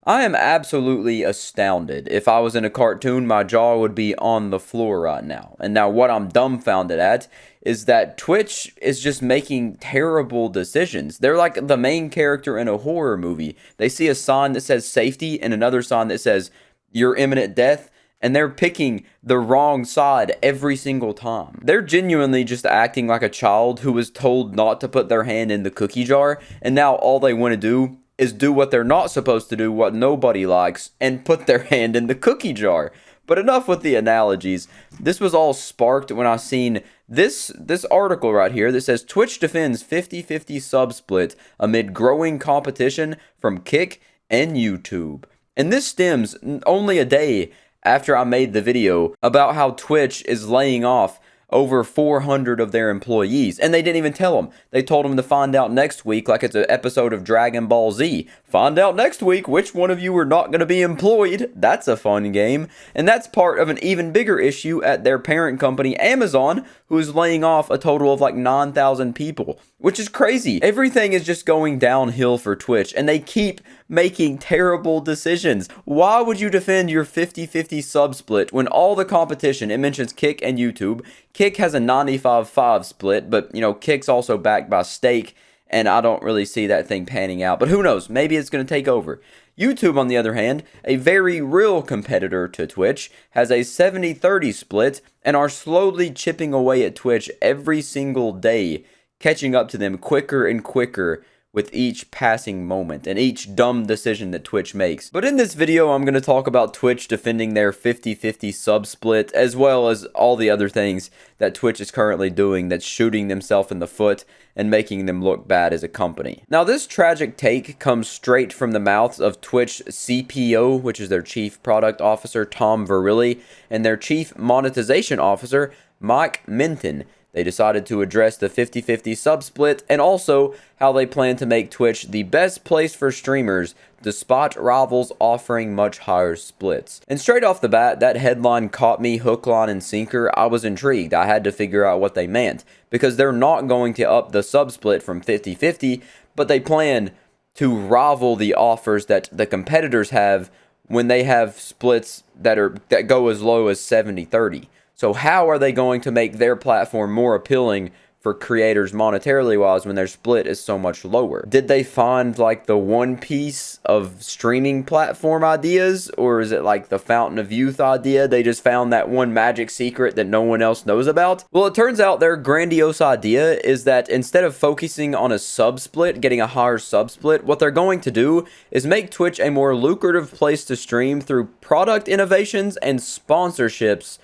I am absolutely astounded. If I was in a cartoon, my jaw would be on the floor right now. And now, what I'm dumbfounded at is that Twitch is just making terrible decisions. They're like the main character in a horror movie. They see a sign that says safety and another sign that says your imminent death, and they're picking the wrong side every single time. They're genuinely just acting like a child who was told not to put their hand in the cookie jar, and now all they want to do is do what they're not supposed to do, what nobody likes, and put their hand in the cookie jar. But enough with the analogies. This was all sparked when I seen this article right here that says Twitch defends 50-50 sub split amid growing competition from Kick and YouTube. And this stems only a day after I made the video about how Twitch is laying off over 400 of their employees. And they didn't even tell them. They told them to find out next week, like it's an episode of Dragon Ball Z. Find out next week which one of you are not going to be employed. That's a fun game. And that's part of an even bigger issue at their parent company, Amazon, who is laying off a total of like 9,000 people, which is crazy. Everything is just going downhill for Twitch, and they keep making terrible decisions. Why would you defend your 50-50 sub split when all the competition, it mentions Kick and YouTube. Kick has a 95-5 split, but you know, Kick's also backed by Stake, and I don't really see that thing panning out. But who knows? Maybe it's going to take over. YouTube, on the other hand, a very real competitor to Twitch, has a 70-30 split and are slowly chipping away at Twitch every single day, catching up to them quicker and quicker with each passing moment and each dumb decision that Twitch makes. But in this video, I'm going to talk about Twitch defending their 50-50 sub split, as well as all the other things that Twitch is currently doing that's shooting themselves in the foot and making them look bad as a company. Now, this tragic take comes straight from the mouths of Twitch CPO, which is their Chief Product Officer, Tom Verrilli, and their Chief Monetization Officer, Mike Minton. They decided to address the 50-50 sub split and also how they plan to make Twitch the best place for streamers despite rivals offering much higher splits. And straight off the bat, that headline caught me hook, line, and sinker. I was intrigued. I had to figure out what they meant because they're not going to up the sub split from 50-50, but they plan to rival the offers that the competitors have when they have splits that go as low as 70-30. So how are they going to make their platform more appealing for creators monetarily wise when their split is so much lower? Did they find like the One Piece of streaming platform ideas, or is it like the Fountain of Youth idea? They just found that one magic secret that no one else knows about? Well, it turns out their grandiose idea is that instead of focusing on a sub split, getting a higher sub split, what they're going to do is make Twitch a more lucrative place to stream through product innovations and sponsorships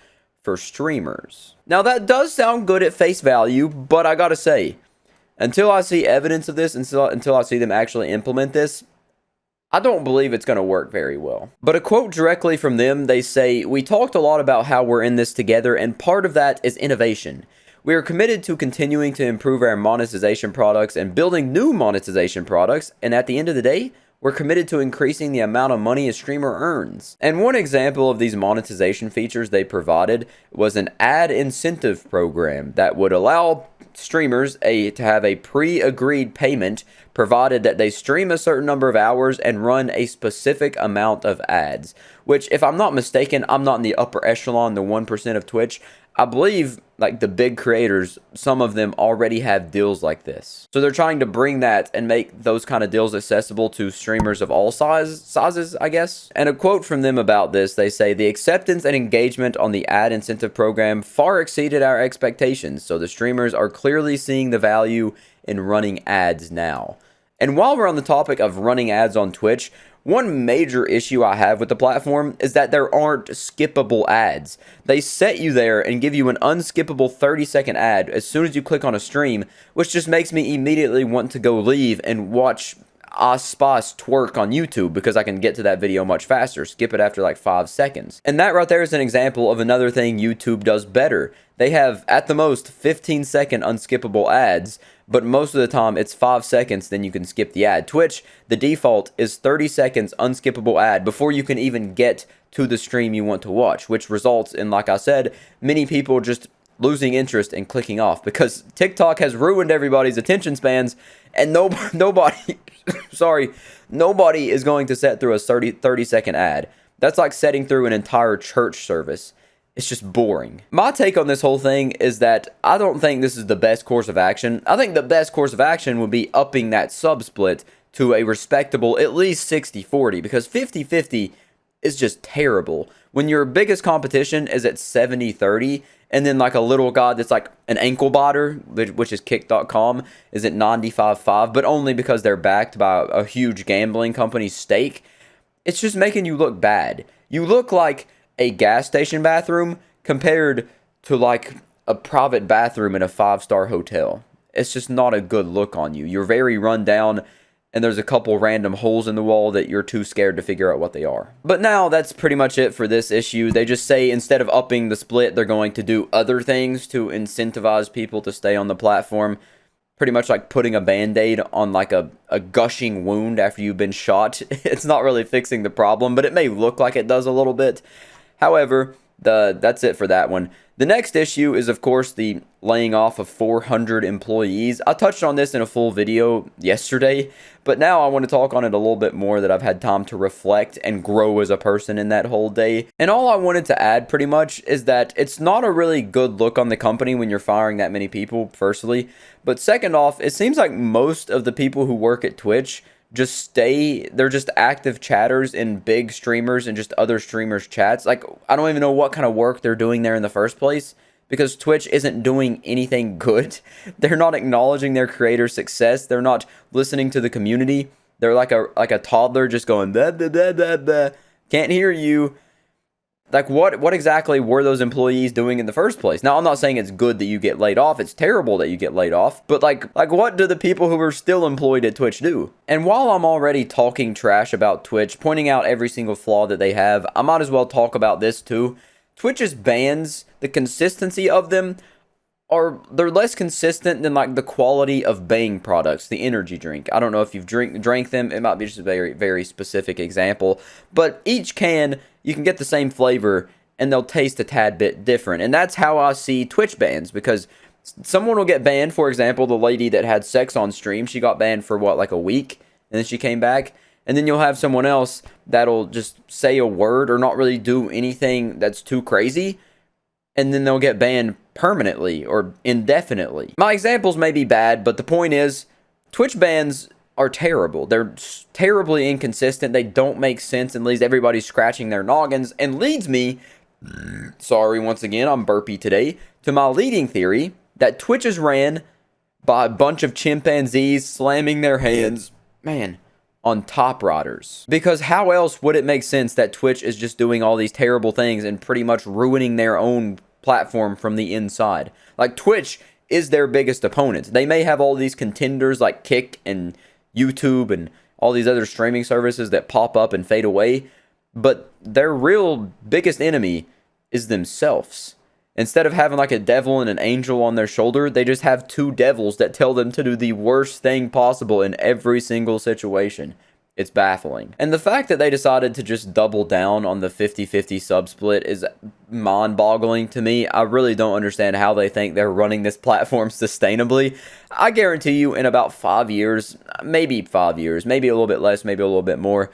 for streamers. Now that does sound good at face value, but I gotta say, until I see evidence of this, until I see them actually implement this, I don't believe it's going to work very well. But a quote directly from them, they say, "We talked a lot about how we're in this together, and part of that is innovation. We are committed to continuing to improve our monetization products and building new monetization products, and at the end of the day, we're committed to increasing the amount of money a streamer earns." And one example of these monetization features they provided was an ad incentive program that would allow streamers to have a pre-agreed payment provided that they stream a certain number of hours and run a specific amount of ads. Which, if I'm not mistaken, I'm not in the upper echelon, the 1% of Twitch. I believe like the big creators, some of them already have deals like this. So they're trying to bring that and make those kind of deals accessible to streamers of all sizes, I guess. And a quote from them about this, they say, "The acceptance and engagement on the ad incentive program far exceeded our expectations. So the streamers are clearly seeing the value in running ads now." And while we're on the topic of running ads on Twitch, one major issue I have with the platform is that there aren't skippable ads. They set you there and give you an unskippable 30-second ad as soon as you click on a stream, which just makes me immediately want to go leave and watch Aspas twerk on YouTube because I can get to that video much faster. Skip it after like 5 seconds. And that right there is an example of another thing YouTube does better. They have, at the most, 15-second unskippable ads, but most of the time it's 5 seconds, then you can skip the ad. Twitch, the default is 30 seconds unskippable ad before you can even get to the stream you want to watch, which results in, like I said, many people just losing interest and clicking off because TikTok has ruined everybody's attention spans, and nobody, sorry, nobody is going to sit through a 30-second ad. That's like sitting through an entire church service. It's just boring. My take on this whole thing is that I don't think this is the best course of action. I think the best course of action would be upping that sub split to a respectable at least 60-40, because 50-50 is just terrible. When your biggest competition is at 70-30, and then like a little guy that's like an ankle biter, which is kick.com, is at 95-5, but only because they're backed by a huge gambling company's stake, it's just making you look bad. You look like a gas station bathroom compared to like a private bathroom in a 5-star hotel. It's just not a good look on you. You're very run down, and there's a couple random holes in the wall that you're too scared to figure out what they are. But now that's pretty much it for this issue. They just say instead of upping the split, they're going to do other things to incentivize people to stay on the platform. Pretty much like putting a band-aid on like a gushing wound after you've been shot. It's not really fixing the problem, but it may look like it does a little bit. However, that's it for that one. The next issue is, of course, the laying off of 400 employees. I touched on this in a full video yesterday, but now I want to talk on it a little bit more, that I've had time to reflect and grow as a person in that whole day. And all I wanted to add pretty much is that it's not a really good look on the company when you're firing that many people, firstly. But second off, it seems like most of the people who work at Twitch they're just active chatters in big streamers and just other streamers' chats. Like, I don't even know what kind of work they're doing there in the first place, because Twitch isn't doing anything good. They're not acknowledging their creators' success. They're not listening to the community. They're like a toddler just going, blah, blah, blah, blah, blah. Can't hear you. Like, what exactly were those employees doing in the first place? Now, I'm not saying it's good that you get laid off. It's terrible that you get laid off. But, like what do the people who are still employed at Twitch do? And while I'm already talking trash about Twitch, pointing out every single flaw that they have, I might as well talk about this too. Twitch's bans, the consistency of them, they're less consistent than like the quality of Bang products, the energy drink. I don't know if you've drank them. It might be just a very, very specific example. But each can, you can get the same flavor, and they'll taste a tad bit different. And that's how I see Twitch bans, because someone will get banned. For example, the lady that had sex on stream, she got banned for what, like a week? And then she came back. And then you'll have someone else that'll just say a word or not really do anything that's too crazy, and then they'll get banned permanently or indefinitely. My examples may be bad, but the point is, Twitch bans are terrible. They're terribly inconsistent. They don't make sense, and leaves everybody scratching their noggins, and leads me, sorry, once again, I'm burpy today, to my leading theory that Twitch is ran by a bunch of chimpanzees slamming their hands, on top riders. Because how else would it make sense that Twitch is just doing all these terrible things and pretty much ruining their own platform from the inside? Like, Twitch is their biggest opponent. They may have all these contenders like Kick and YouTube and all these other streaming services that pop up and fade away, but their real biggest enemy is themselves. Instead of having like a devil and an angel on their shoulder, they just have two devils that tell them to do the worst thing possible in every single situation. It's baffling. And the fact that they decided to just double down on the 50-50 sub split is mind-boggling to me. I really don't understand how they think they're running this platform sustainably. I guarantee you in about 5 years, maybe a little bit less, maybe a little bit more,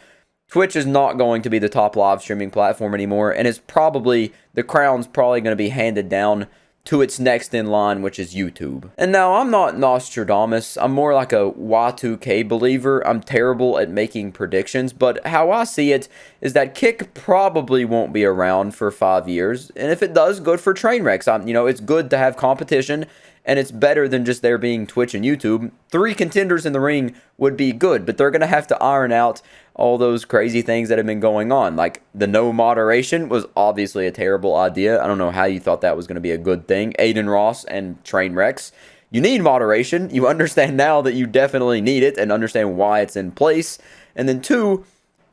Twitch is not going to be the top live streaming platform anymore, and the crown's probably going to be handed down to its next in line, which is YouTube. And now, I'm not Nostradamus. I'm more like a Y2K believer. I'm terrible at making predictions, but how I see it is that Kick probably won't be around for 5 years, and if it does, good for Trainwrecks. It's good to have competition, and it's better than just there being Twitch and YouTube. 3 contenders in the ring would be good, but they're going to have to iron out all those crazy things that have been going on. Like, the no moderation was obviously a terrible idea. I don't know how you thought that was going to be a good thing. Aiden Ross and Trainwrecks. You need moderation. You understand now that you definitely need it and understand why it's in place. And then 2,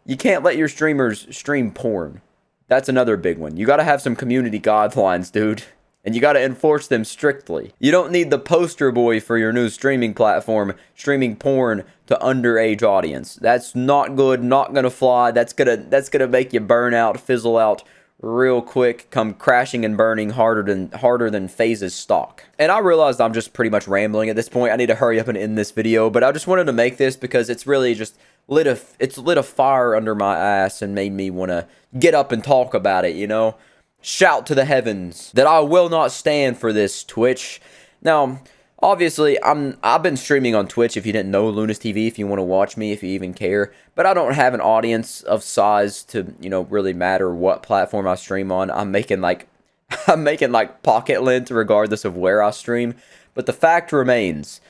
you can't let your streamers stream porn. That's another big one. You got to have some community guidelines, dude. And you got to enforce them strictly. You don't need the poster boy for your new streaming platform streaming porn to underage audience. That's not good, not going to fly. That's going to make you burn out, fizzle out real quick come crashing and burning harder than FaZe's stock. And I realized I'm just pretty much rambling at this point. I need to hurry up and end this video, but I just wanted to make this because it's really just lit a fire under my ass and made me want to get up and talk about it, you know? Shout to the heavens that I will not stand for this, Twitch. Now, obviously, I've been streaming on Twitch, if you didn't know, Lunas TV, if you want to watch me, if you even care. But I don't have an audience of size to, you know, really matter what platform I stream on. I'm making like pocket lint regardless of where I stream. But the fact remains,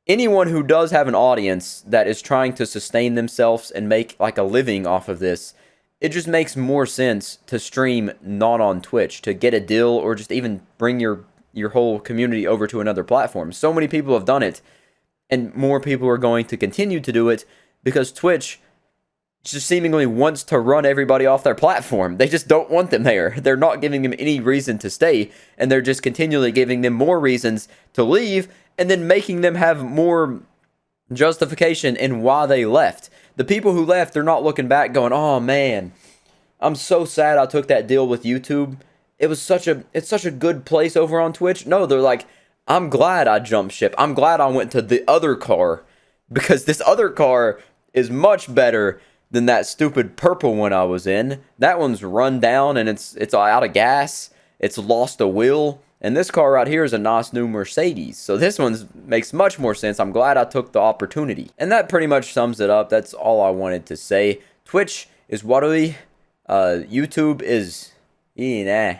anyone who does have an audience that is trying to sustain themselves and make like a living off of this, it just makes more sense to stream not on Twitch, to get a deal or just even bring your whole community over to another platform. So many people have done it, and more people are going to continue to do it because Twitch just seemingly wants to run everybody off their platform. They just don't want them there. They're not giving them any reason to stay, and they're just continually giving them more reasons to leave, and then making them have more justification in why they left. The people who left, they're not looking back going, oh man, I'm so sad I took that deal with YouTube. It's such a good place over on Twitch. No, they're like, I'm glad I jumped ship. I'm glad I went to the other car because this other car is much better than that stupid purple one I was in. That one's run down and it's out of gas. It's lost a wheel. And this car right here is a nice new Mercedes. So this one makes much more sense. I'm glad I took the opportunity. And that pretty much sums it up. That's all I wanted to say. Twitch is watery. YouTube is... nah.